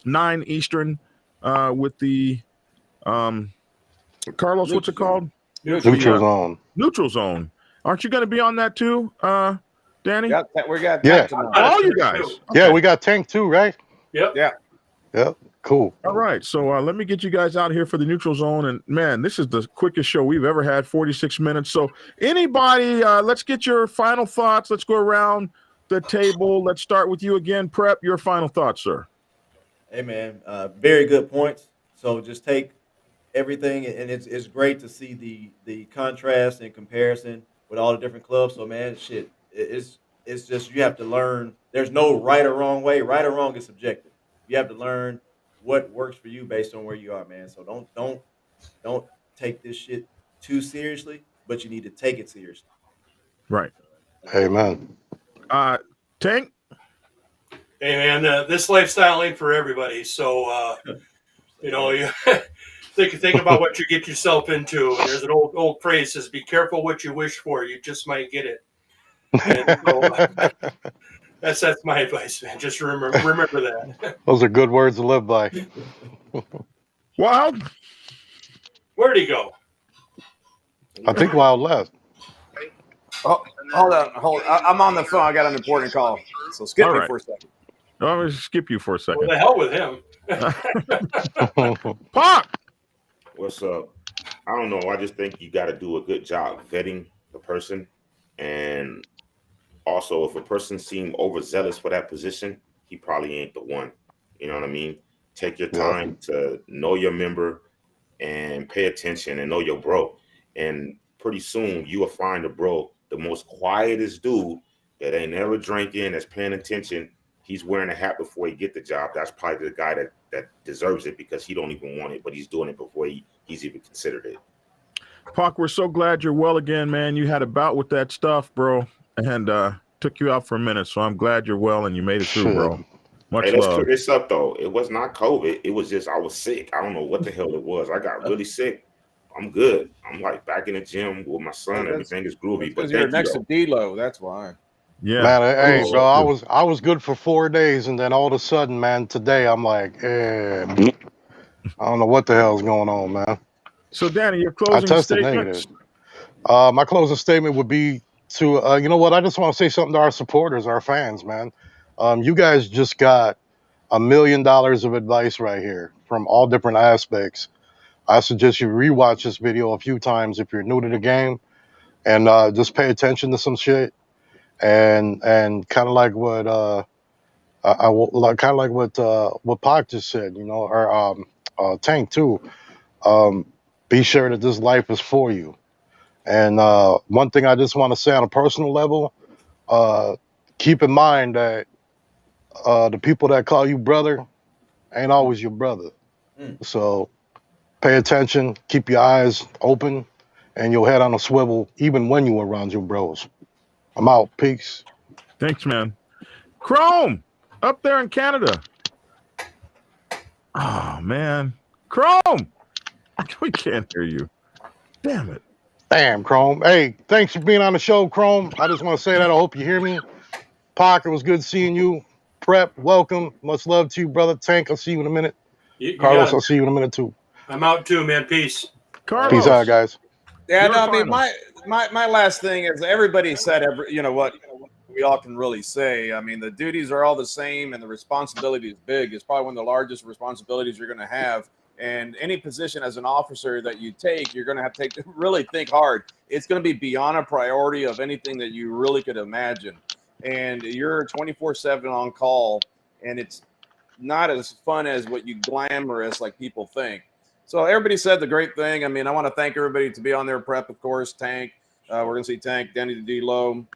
9 Eastern with the, Carlos, what's it called? Neutral Zone. Neutral Zone. Aren't you going to be on that too, Danny? We got Yeah. All you guys. Okay. Yeah, we got Tank too, right? Yep. Yeah. Yep. Cool. All right. So let me get you guys out here for the Neutral Zone. And man, this is the quickest show we've ever had, 46 minutes. So anybody, let's get your final thoughts. Let's go around the table. Let's start with you again. Prep, your final thoughts, sir. Hey, man, very good points. So just take everything, and it's great to see the contrast and comparison with all the different clubs. So, man, shit, it's just you have to learn. There's no right or wrong way. Right or wrong is subjective. You have to learn what works for you based on where you are, man. So don't take this shit too seriously, but you need to take it seriously. Right. Amen. Tank. Hey man, this lifestyle ain't for everybody. So you think about what you get yourself into. And there's an old phrase says, "Be careful what you wish for. You just might get it." And so, that's my advice, man. Just remember that. Those are good words to live by. Wild. Where'd he go? I think Wild left. Oh, hold on. I'm on the phone. I got an important call. So skip me for a second. I'm going to skip you for a second. Well, the hell with him. Pop! What's up? I don't know. I just think you got to do a good job vetting the person. And also, if a person seems overzealous for that position, he probably ain't the one. You know what I mean? Take your time to know your member and pay attention and know your bro. And pretty soon, you will find a bro, the most quietest dude that ain't never drinking, that's paying attention. He's wearing a hat before he get the job. That's probably the guy that deserves it because he don't even want it, but he's doing it before he's even considered it. Pac, we're so glad you're well again, man. You had a bout with that stuff, bro, and took you out for a minute. So I'm glad you're well and you made it through, bro. Much let's love. clear this up, though. It was not COVID. It was just I was sick. I don't know what the hell it was. I got really sick. I'm good. I'm like back in the gym with my son. Everything is groovy. But you're next to D-Lo. That's why. Yeah, man. Hey, bro, I was good for 4 days, and then all of a sudden, man, today I'm like, I don't know what the hell's going on, man. So, Danny, your closing statement. Negative. My closing statement would be to, you know what? I just want to say something to our supporters, our fans, man. You guys just got $1 million of advice right here from all different aspects. I suggest you rewatch this video a few times if you're new to the game, and just pay attention to some shit. And kind of like what what Pac just said, you know, or Tank too. Be sure that this life is for you. And one thing I just want to say on a personal level, keep in mind that the people that call you brother ain't always your brother. So pay attention, keep your eyes open, and your head on a swivel even when you around your bros. I'm out. Peace. Thanks, man. Chrome, up there in Canada. Oh, man. Chrome! We can't hear you. Damn it. Damn, Chrome. Hey, thanks for being on the show, Chrome. I just want to say that. I hope you hear me. Parker, it was good seeing you. Prep, welcome. Much love to you, brother. Tank, I'll see you in a minute. You Carlos, got I'll it. see you in a minute too. I'm out too, man. Peace. Carlos, Peace out, guys. Yeah, Your no, I mean final. my last thing is everybody said what we all can really say. I mean, the duties are all the same and the responsibility is big. It's probably one of the largest responsibilities you're going to have. And any position as an officer that you take, you're going to have to really think hard. It's going to be beyond a priority of anything that you really could imagine. And you're 24/7 on call, and it's not as fun as what you glamorous like people think. So everybody said the great thing. I mean, I want to thank everybody to be on their prep, of course. Tank, we're gonna see Tank, Danny the D-Lo,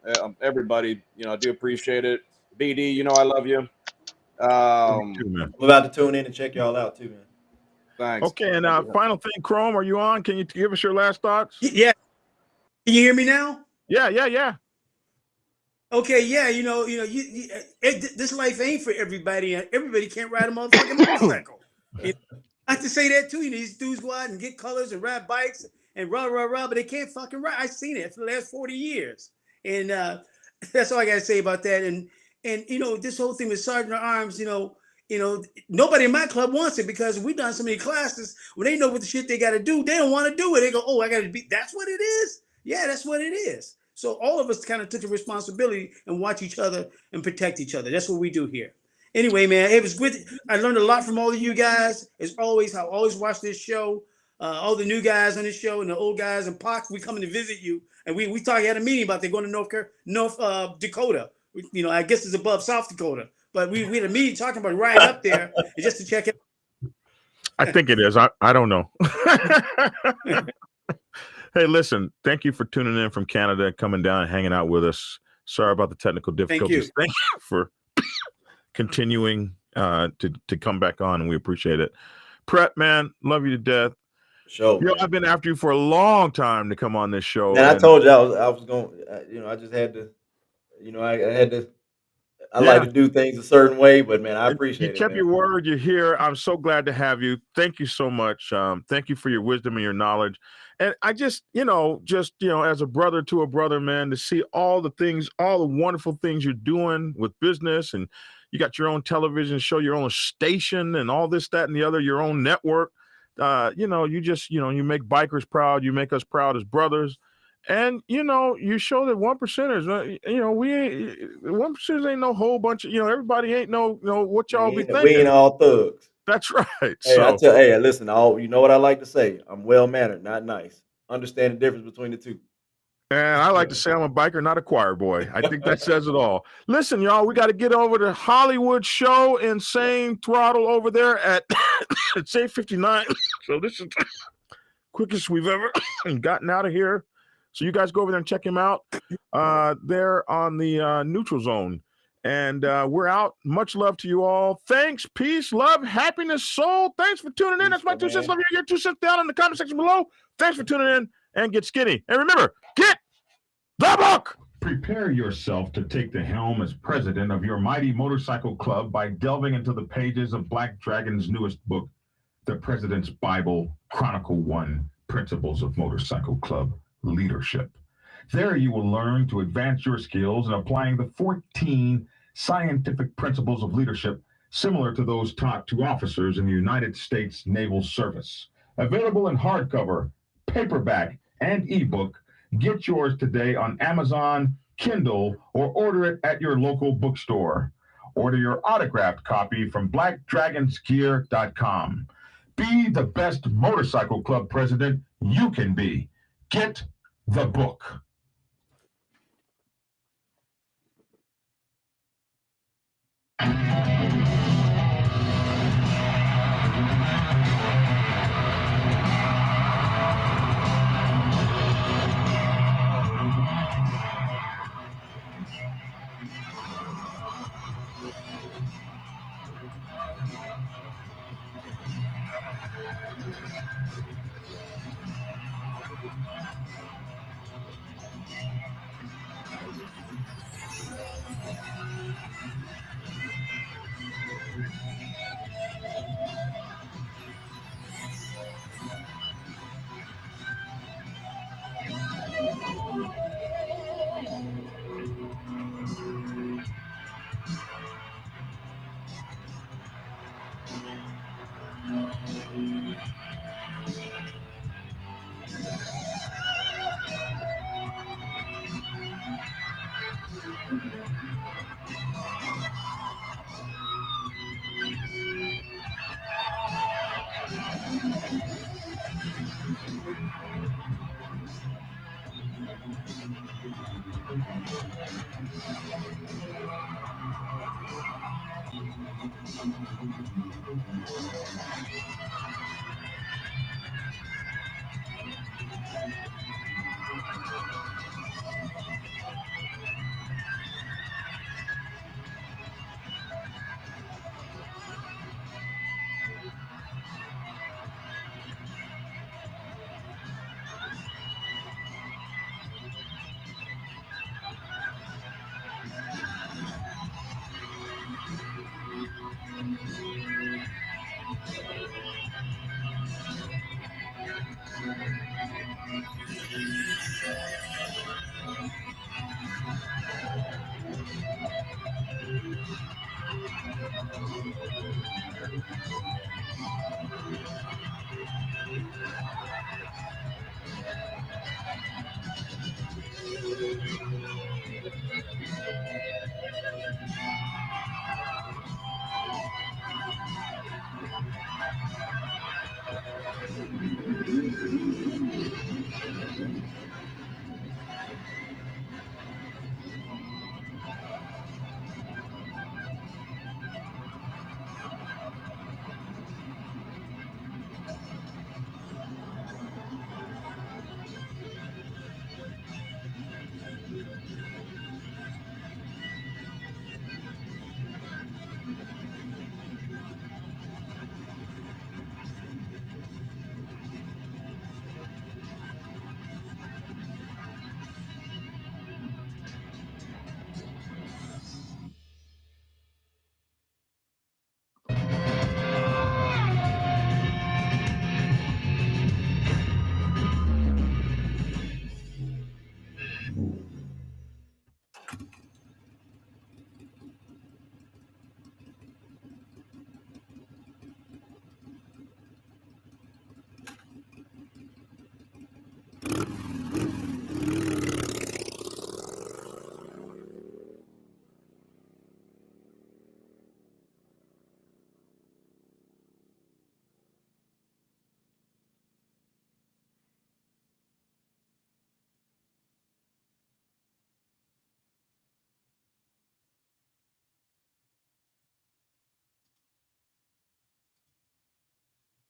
everybody. I do appreciate it. BD, I love you. Too, man. I'm about to tune in and check y'all out too, man. Thanks. Okay, and final thing, Chrome, are you on? Can you give us your last thoughts? Yeah. Can you hear me now? Yeah. Okay, yeah, this life ain't for everybody. Everybody can't ride a motherfucking motorcycle. I have to say that too. These dudes go out and get colors and ride bikes and rah, but they can't fucking ride. I've seen it for the last 40 years. And that's all I gotta say about that. And this whole thing with Sergeant at Arms, nobody in my club wants it because we've done so many classes when they know what the shit they gotta do, they don't want to do it. They go, oh, I gotta be, that's what it is? Yeah, that's what it is. So all of us kind of took the responsibility and watch each other and protect each other. That's what we do here. Anyway, man, it was good. I learned a lot from all of you guys. As always, I always watch this show. All the new guys on this show and the old guys and Pox, we coming to visit you. And we had a meeting about they're going to North Dakota. I guess it's above South Dakota. But we had a meeting talking about riding up there and just to check it. I think it is. I don't know. Hey, listen, thank you for tuning in from Canada, coming down and hanging out with us. Sorry about the technical difficulties. Thank you for continuing to come back on, and we appreciate it. Prep, man, love you to death. Sure. I've been after you for a long time to come on this show. And I told you I was going. I just had to. I had to. I like to do things a certain way, but man, I appreciate it. You kept your word. You're here. I'm so glad to have you. Thank you so much. Thank you for your wisdom and your knowledge. And I just, as a brother to a brother, man, to see all the things, all the wonderful things you're doing with business, and you got your own television show, your own station, and all this, that, and the other, your own network. You just, you make bikers proud. You make us proud as brothers. And, you show that 1%ers, we 1%ers ain't no whole bunch of, everybody ain't no what y'all be thinking. We ain't all thugs. That's right. Hey, listen, you know what I like to say? I'm well-mannered, not nice. Understand the difference between the two. And I like to say I'm a biker, not a choir boy. I think that says it all. Listen, y'all, we got to get over to Hollywood Show Insane Throttle over there at it's 8:59. So this is the quickest we've ever gotten out of here. So you guys go over there and check him out. They're on the neutral zone. And we're out. Much love to you all. Thanks, peace, love, happiness, soul. Thanks for tuning in. That's my 2 cents. Love you. Your 2 cents down in the comment section below. Thanks for tuning in, and get skinny. And remember, get the book. Prepare yourself to take the helm as president of your mighty motorcycle club by delving into the pages of Black Dragon's newest book, The President's Bible, Chronicle 1, Principles of Motorcycle Club Leadership. There you will learn to advance your skills in applying the 14 scientific principles of leadership similar to those taught to officers in the United States Naval Service. Available in hardcover, paperback, and ebook. Get yours today on Amazon, Kindle, or order it at your local bookstore. Order your autographed copy from blackdragonsgear.com. Be the best motorcycle club president you can be. Get the book.